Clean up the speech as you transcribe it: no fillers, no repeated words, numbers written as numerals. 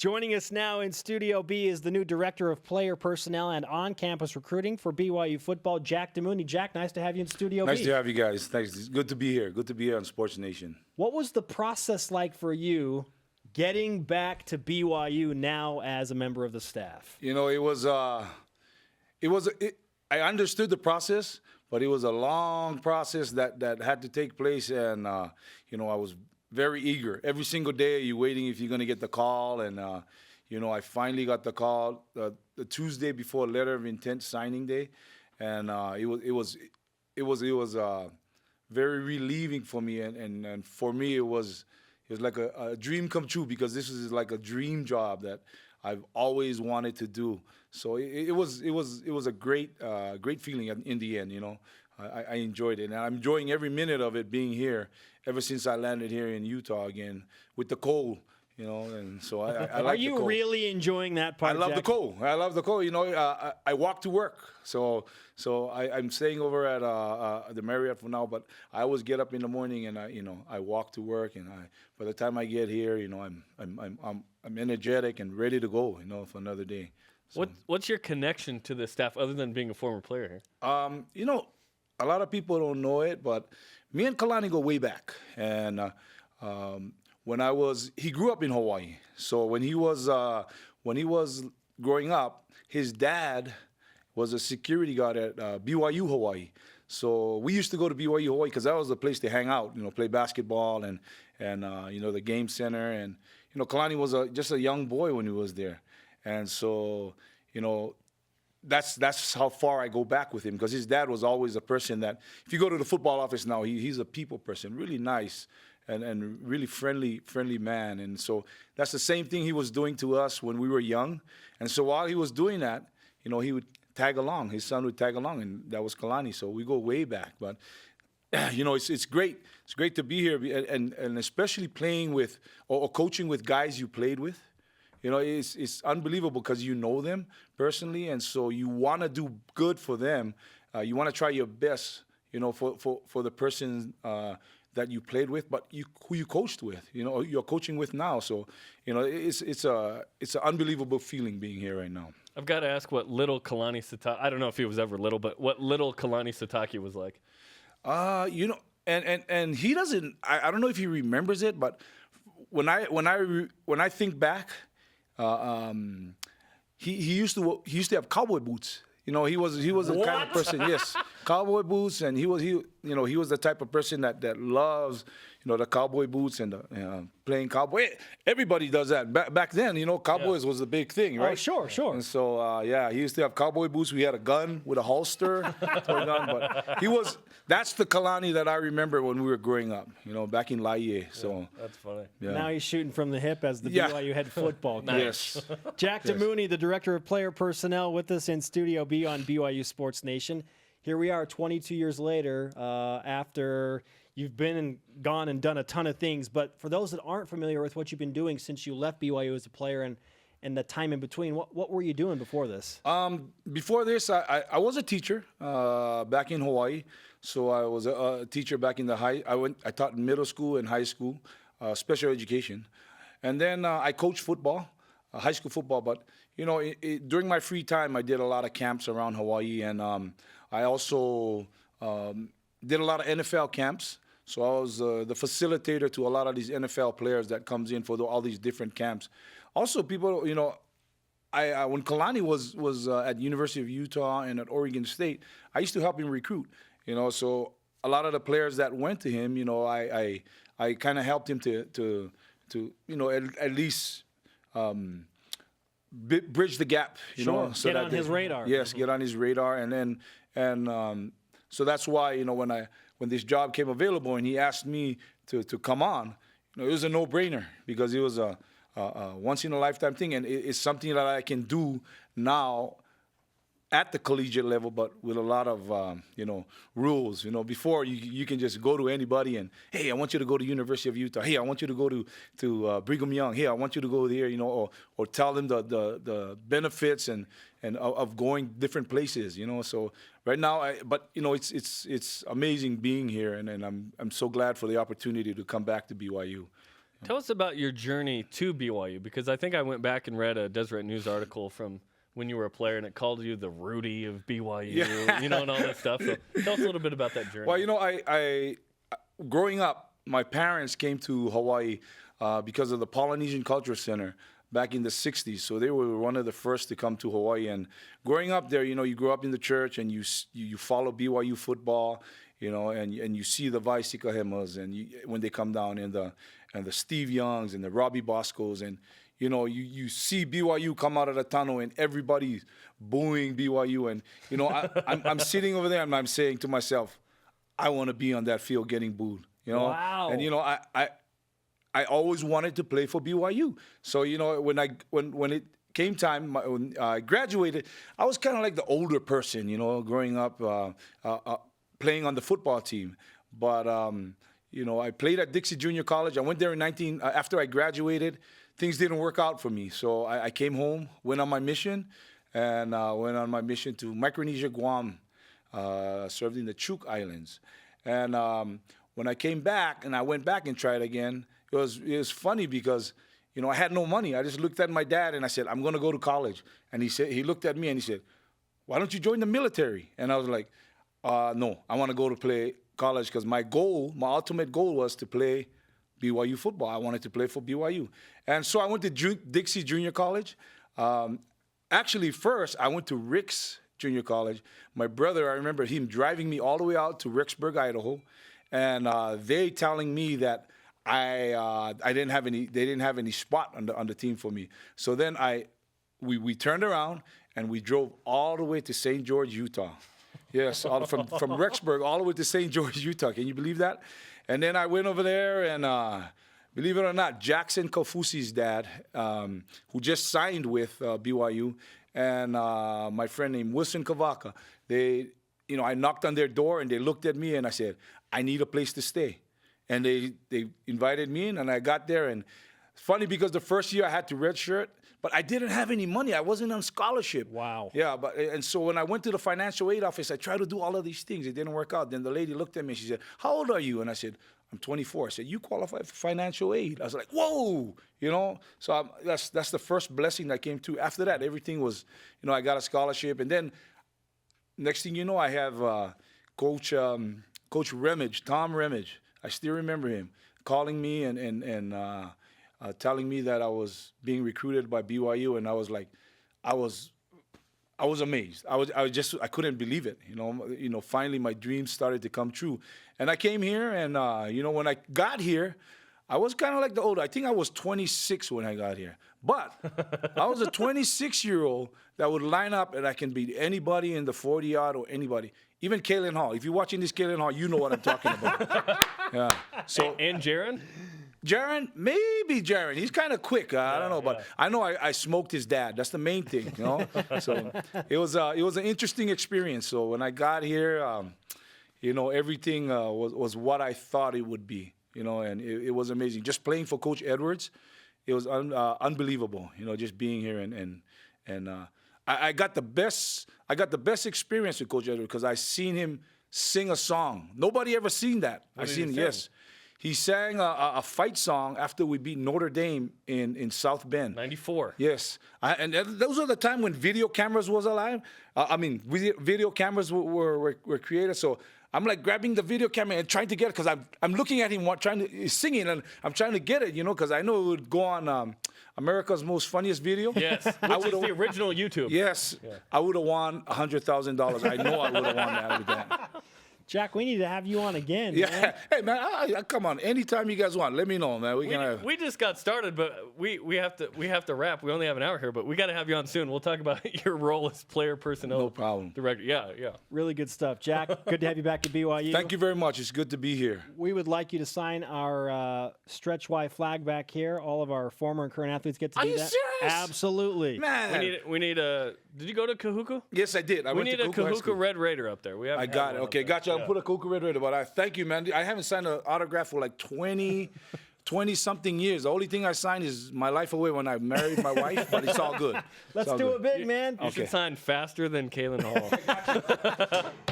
Joining us now in Studio B is the new Director of Player Personnel and On-Campus Recruiting for BYU Football, Jack Damuni. Jack, nice to have you in Studio B. Nice to have you guys. Thanks. It's good to be here. Good to be here on Sports Nation. What was the process like for you getting back to BYU now as a member of the staff? You know, I understood the process, but it was a long process that had to take place, and you know, I was very eager. Every single day, you're waiting if you're going to get the call, and you know, I finally got the call the Tuesday before letter of intent signing day, and it was very relieving for me, and for me it was like a dream come true, because this is like a dream job that I've always wanted to do. So it was a great feeling in the end. You know, I enjoyed it, and I'm enjoying every minute of it being here ever since I landed here in Utah again with the cold. You know, and so I like the cold. Are you really enjoying that part? I love the cold. I love the cold. You know, I walk to work, so I'm staying over at the Marriott for now. But I always get up in the morning and I walk to work, and by the time I get here, you know, I'm energetic and ready to go. You know, for another day. So, What's your connection to the staff other than being a former player here? You know, a lot of people don't know it, but me and Kalani go way back, and he grew up in Hawaii. So when he was growing up, his dad was a security guard at BYU Hawaii. So we used to go to BYU Hawaii because that was the place to hang out, you know, play basketball and you know, the game center. And you know, Kalani was just a young boy when he was there, and so you know, that's how far I go back with him, because his dad was always a person that, if you go to the football office now, he's a people person, really nice. And really friendly man. And so that's the same thing he was doing to us when we were young. And so while he was doing that, you know, he would tag along. His son would tag along, and that was Kalani. So we go way back. But, you know, it's great. It's great to be here, and especially playing with or coaching with guys you played with. You know, it's unbelievable because you know them personally, and so you want to do good for them. You want to try your best, you know, for the person that you played with, but who you coached with, you know, you're coaching with now. So, you know, it's an unbelievable feeling being here right now. I've got to ask what little Kalani Sitake, I don't know if he was ever little, but what little Kalani Sitake was like. You know, and he doesn't, I don't know if he remembers it, but when I think back, he used to have cowboy boots. You know, he was the kind of person, yes, cowboy boots, and he was the type of person that loves, you know, the cowboy boots and the, playing cowboy. Everybody does that. Back then, you know, cowboys was the big thing, right? Oh, sure. And so, yeah, he used to have cowboy boots. We had a gun with a holster. But that's the Kalani that I remember when we were growing up, you know, back in Laie. So Yeah, that's funny. yeah. Now he's shooting from the hip as the BYU head football coach. Yes. Jack Damuni, the Director of Player Personnel, with us in Studio B on BYU Sports Nation. Here we are 22 years later after you've been and gone and done a ton of things. But for those that aren't familiar with what you've been doing since you left BYU as a player and the time in between, what were you doing before this? Before this, I was a teacher back in Hawaii. So I was a teacher back in I taught middle school and high school, special education. And then I coached football, high school football. But, you know, during my free time, I did a lot of camps around Hawaii. And I also did a lot of NFL camps. So I was the facilitator to a lot of these NFL players that comes in for all these different camps. Also, people, you know, when Kalani was at University of Utah and at Oregon State, I used to help him recruit. You know, so a lot of the players that went to him, you know, I kind of helped him to you know, at least bridge the gap. You know, so get on his radar. Yes, get on his radar, and so that's why, you know, when this job came available and he asked me to come on, you know, it was a no-brainer, because it was a once-in-a-lifetime thing, and it's something that I can do now at the collegiate level, but with a lot of, you know, rules. You know, before you can just go to anybody and, hey, I want you to go to University of Utah. Hey, I want you to go to Brigham Young. Hey, I want you to go there. You know, or tell them the benefits and of going different places. You know, so right now, but you know, it's amazing being here, and I'm so glad for the opportunity to come back to BYU. Tell us about your journey to BYU, because I think I went back and read a Deseret News article from when you were a player, and it called you the Rudy of BYU, and all that stuff. So tell us a little bit about that journey. Well, I growing up, my parents came to Hawaii because of the Polynesian Culture Center back in the 60s. So they were one of the first to come to Hawaii. And growing up there, you grow up in the church and you follow BYU football, and you see the Vai Sikahemas and when they come down and the Steve Youngs and the Robbie Boscos and you see BYU come out of the tunnel and everybody's booing BYU and I'm sitting over there and I'm saying to myself, I want to be on that field getting booed. Wow. And I always wanted to play for BYU. So when it came time when I graduated, I was kind of like the older person, growing up playing on the football team. But I played at Dixie Junior College. I went there after I graduated. Things didn't work out for me, so I came home, went on my mission, and went on my mission to Micronesia, Guam, served in the Chuk Islands. And when I came back and I went back and tried again, it was funny because, I had no money. I just looked at my dad and I said, I'm going to go to college. And he looked at me and he said, why don't you join the military? And I was like, no, I want to go to play college because my ultimate goal was to play BYU football. I wanted to play for BYU. And so I went to Dixie Junior College. Actually, first, I went to Rick's Junior College. My brother, I remember him driving me all the way out to Rexburg, Idaho, and they telling me that they didn't have any spot on the team for me. So then we turned around and we drove all the way to St. George, Utah. Yes, from Rexburg all the way to St. George, Utah. Can you believe that? And then I went over there and believe it or not, Jackson Kofusi's dad, who just signed with BYU, and my friend named Wilson Kavaka, I knocked on their door and they looked at me and I said, I need a place to stay. And they invited me in and I got there. And it's funny because the first year I had to redshirt, but I didn't have any money. I wasn't on scholarship. Wow. Yeah, and so when I went to the financial aid office, I tried to do all of these things. It didn't work out. Then the lady looked at me and she said, how old are you? And I said, I'm 24. I said, you qualify for financial aid. I was like, whoa, So that's the first blessing that came through. After that, everything was, I got a scholarship. And then next thing you know, I have Coach Remage, Tom Remage. I still remember him calling me and telling me that I was being recruited by BYU, and I was like, I was amazed. I couldn't believe it. Finally my dreams started to come true, and I came here, and when I got here, I was kind of like the older. I think I was 26 when I got here, but I was a 26-year-old that would line up and I can beat anybody in the 40-yard or anybody. Even Kalen Hall. If you're watching this Kalen Hall, you know what I'm talking about. Yeah. So and Jaron? Jaron, maybe Jaron. He's kind of quick. I don't know, but I know I smoked his dad. That's the main thing, So it was an interesting experience. So when I got here, everything was what I thought it would be, and it was amazing. Just playing for Coach Edwards, it was unbelievable. Just being here and I got the best experience with Coach Edwards because I seen him sing a song. Nobody ever seen that. I seen yes. He sang a fight song after we beat Notre Dame in South Bend. 94. Yes. And those are the time when video cameras was alive. Video cameras were created. So I'm like grabbing the video camera and trying to get it because I'm looking at him he's singing and I'm trying to get it, because I know it would go on America's Most Funniest Video. Yes, which is the original YouTube. Yes. Yeah. I would have won $100,000. I know I would have won that with that. Jack, we need to have you on again. Yeah. Man. Hey, man, come on. Anytime you guys want, let me know, man. We just got started, but we have to wrap. We only have an hour here, but we got to have you on soon. We'll talk about your role as player personnel. No problem. Director. Yeah. Really good stuff. Jack, good to have you back at BYU. Thank you very much. It's good to be here. We would like you to sign our Stretch Y flag back here. All of our former and current athletes get to do that. Are you serious? Absolutely. Man. We need a. Did you go to Kahuku? Yes, I did. We need a Kahuku Red Raider up there. I got it. Okay, gotcha. I'll put a Kahuku Red Raider. But I thank you, man. I haven't signed an autograph for like 20-something years. The only thing I signed is my life away when I married my wife, but it's all good. Let's do it big, man. You should sign faster than Kalen Hall.